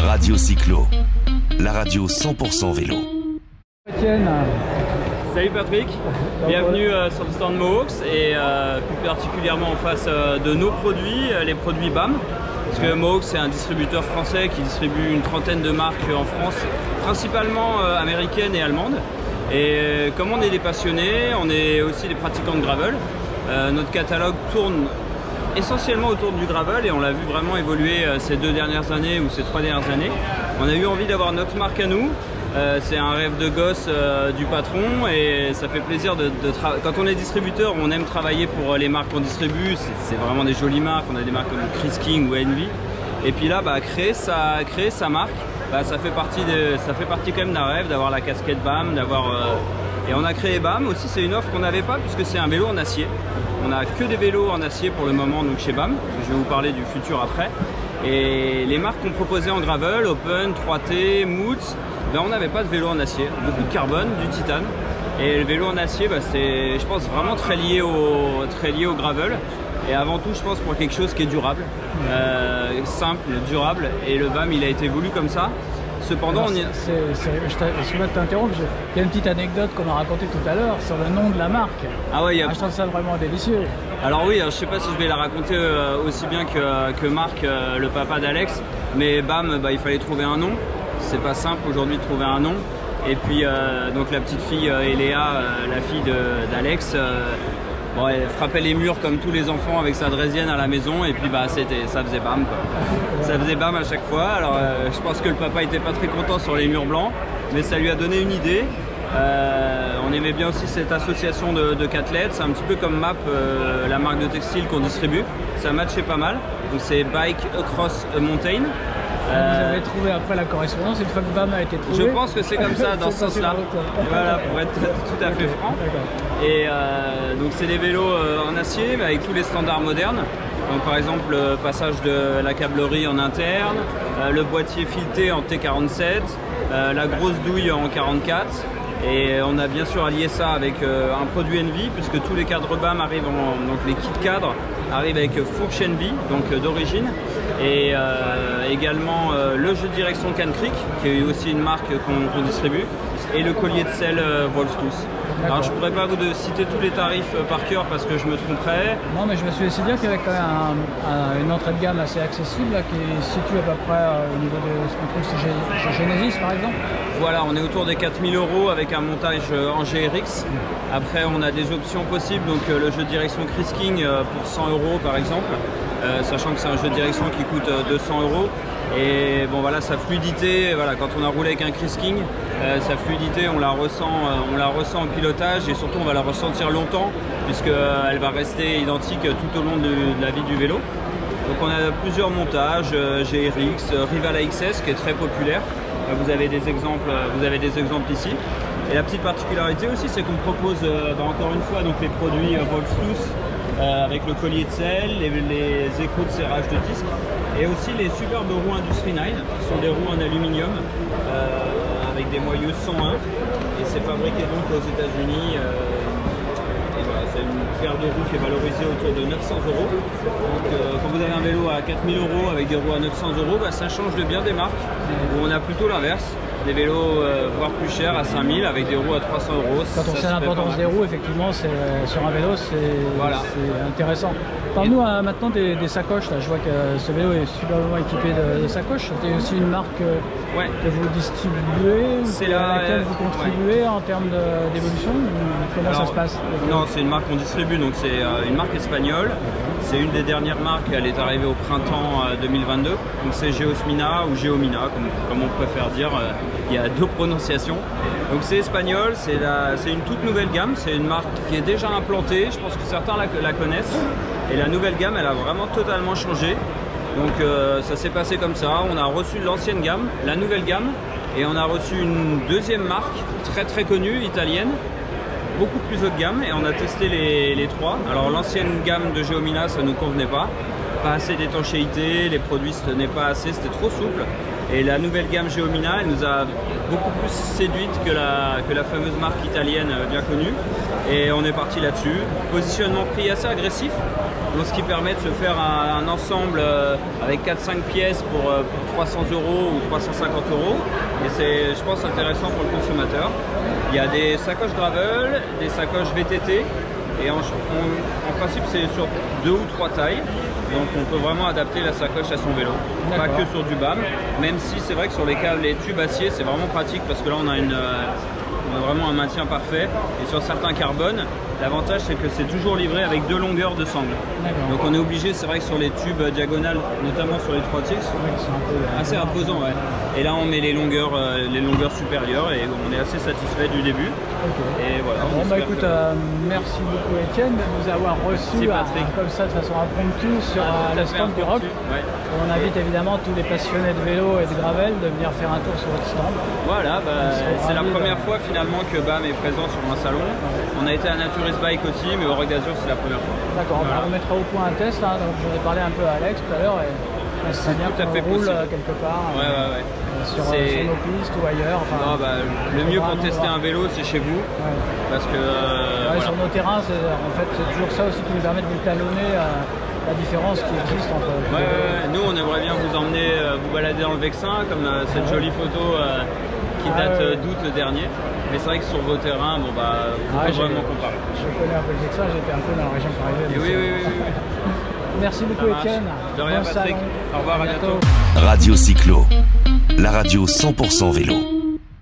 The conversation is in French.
Radio Cyclo, la radio 100% vélo. Etienne. Salut Patrick, bienvenue sur le stand Mohawks et plus particulièrement en face de nos produits, les produits BAM. Parce que Mohawks c'est un distributeur français qui distribue une trentaine de marques en France, principalement américaines et allemandes. Et comme on est des passionnés, on est aussi des pratiquants de gravel. Notre catalogue tourne essentiellement autour du gravel et on l'a vu vraiment évoluer ces 2 dernières années ou ces 3 dernières années. On a eu envie d'avoir notre marque à nous. C'est un rêve de gosse du patron et ça fait plaisir de travailler. Quand on est distributeur, on aime travailler pour les marques qu'on distribue. C'est vraiment des jolies marques. On a des marques comme Chris King ou Envy. Et puis là, créer sa marque, ça fait partie quand même d'un rêve d'avoir la casquette BAM, et on a créé BAM aussi. C'est une offre qu'on n'avait pas puisque c'est un vélo en acier. On n'a que des vélos en acier pour le moment donc chez BAM. Je vais vous parler du futur après. Et les marques qu'on proposait en gravel, Open, 3T, Moots, on n'avait pas de vélo en acier. Beaucoup de carbone, du titane. Et le vélo en acier, c'est, je pense, vraiment très lié au gravel. Et avant tout, je pense, pour quelque chose qui est durable, simple, durable. Et le BAM, il a été voulu comme ça. Cependant, je t'interromps, il y a une petite anecdote qu'on m'a racontée tout à l'heure sur le nom de la marque. Ah ouais, je trouve ça vraiment délicieux. Alors oui, je ne sais pas si je vais la raconter aussi bien que Marc, le papa d'Alex, mais BAM, il fallait trouver un nom. C'est pas simple aujourd'hui de trouver un nom. Et puis donc la petite fille Eléa, la fille d'Alex, elle frappait les murs comme tous les enfants avec sa draisienne à la maison et puis ça faisait BAM quoi. Ça faisait BAM à chaque fois. Alors je pense que le papa était pas très content sur les murs blancs, mais ça lui a donné une idée. On aimait bien aussi cette association de cathlètes, c'est un petit peu comme MAP, la marque de textile qu'on distribue. Ça matchait pas mal. Donc c'est Bike Across a Mountain. Vous avez trouvé après la correspondance une fois que BAM a été trouvé? Je pense que c'est comme ça, dans ce sens-là. Voilà, pour être tout à fait franc. Et donc c'est des vélos en acier, mais avec tous les standards modernes. Donc par exemple le passage de la câblerie en interne, le boîtier fileté en T47, la grosse douille en 44. Et on a bien sûr allié ça avec un produit Envy, puisque tous les cadres BAM arrivent donc les kits cadres arrivent avec fourche Envy, donc d'origine. Et également le jeu de direction Can Creek, qui est aussi une marque qu'on distribue, et le collier de selle Volstous. Alors je ne pourrais pas vous citer tous les tarifs par cœur parce que je me tromperais. Non, mais je me suis laissé dire qu'il y avait quand même une entrée de gamme assez accessible là, qui se situe à peu près au niveau de ce qu'on trouve chez Genesis par exemple. Voilà, on est autour des 4 000 € avec un montage en GRX. Après on a des options possibles, donc le jeu de direction Chris King pour 100 € par exemple. Sachant que c'est un jeu de direction qui coûte 200 €. Et bon voilà, sa fluidité, voilà, quand on a roulé avec un Chris King, sa fluidité on la ressent en pilotage et surtout on va la ressentir longtemps puisqu'elle va rester identique tout au long de la vie du vélo. Donc on a plusieurs montages, GRX, Rival AXS qui est très populaire. Vous avez des exemples ici. Et la petite particularité aussi, c'est qu'on propose encore une fois donc les produits Volstous, avec le collier de selle, les écrous de serrage de disque et aussi les superbes roues Industry 9 qui sont des roues en aluminium avec des moyeux 101 et c'est fabriqué donc aux États-Unis. Voilà, c'est une paire de roues qui est valorisée autour de 900 €. Donc quand vous avez un vélo à 4 000 € avec des roues à 900 €, ça change de bien des marques où on a plutôt l'inverse. Des vélos voire plus chers à 5 000 avec des roues à 300 €. Quand on sait l'importance des roues, effectivement, sur un vélo, c'est intéressant. Parle-nous maintenant des sacoches. Là. Je vois que ce vélo est superbement équipé de sacoches. C'est aussi une marque que vous distribuez, à laquelle vous contribuez en termes d'évolution. Comment ça se passe? Non, c'est une marque qu'on distribue, donc c'est une marque espagnole. C'est une des dernières marques, elle est arrivée au printemps 2022. Donc c'est Geosmina ou Geomina, comme on préfère dire. Il y a 2 prononciations. Donc c'est espagnol, c'est une toute nouvelle gamme. C'est une marque qui est déjà implantée. Je pense que certains la connaissent. Et la nouvelle gamme, elle a vraiment totalement changé. Donc ça s'est passé comme ça. On a reçu l'ancienne gamme, la nouvelle gamme. Et on a reçu une deuxième marque très très connue, italienne. Beaucoup plus haut de gamme et on a testé les 3. Alors l'ancienne gamme de Geomina, ça ne nous convenait pas assez d'étanchéité, les produits ne tenaient pas assez, c'était trop souple. Et la nouvelle gamme Geomina, elle nous a beaucoup plus séduite que la fameuse marque italienne bien connue. Et on est parti là-dessus. Positionnement prix assez agressif. donc ce qui permet de se faire un ensemble avec 4-5 pièces pour 300 € ou 350 €. Et c'est, je pense, intéressant pour le consommateur. Il y a des sacoches gravel, des sacoches VTT, et en principe c'est sur 2 ou 3 tailles. Donc on peut vraiment adapter la sacoche à son vélo, pas que sur du BAM, même si c'est vrai que sur les câbles et tubes acier c'est vraiment pratique parce que là on a vraiment un maintien parfait, et sur certains carbones, l'avantage c'est que c'est toujours livré avec 2 longueurs de sangle. Donc on est obligé, c'est vrai que sur les tubes diagonales, notamment sur les 3TX, c'est assez imposant. Ouais. Et là on met les longueurs supérieures et on est assez satisfait du début. Et voilà. Bon bah écoute, merci beaucoup Étienne de nous avoir reçus comme ça de façon impromptue sur le stand du Rock. Ouais. On invite évidemment tous les passionnés de vélo et de gravel de venir faire un tour sur votre stand. Voilà, c'est la première fois finalement que BAM est présent sur un salon. On a été à Naturist Bike aussi, mais au Rock d'Azur c'est la première fois. D'accord, on mettra au point un test, hein, donc j'en ai parlé un peu à Alex tout à l'heure. C'est bien qu'on roule quelque part sur nos pistes ou ailleurs. Enfin, le mieux pour tester un vélo, c'est chez vous. Parce que sur nos terrains, en fait, c'est toujours ça aussi qui nous permet de vous talonner la différence qui existe entre. Nous, on aimerait bien vous emmener vous balader dans le Vexin, comme cette jolie photo qui date d'août dernier. Mais c'est vrai que sur vos terrains, vous pouvez vraiment comparer. Je connais un peu le Vexin, j'étais un peu dans la région parisienne. Oui. Merci beaucoup Étienne. De rien Patrick. Au revoir, à bientôt. Radio Cyclo, la radio 100% vélo.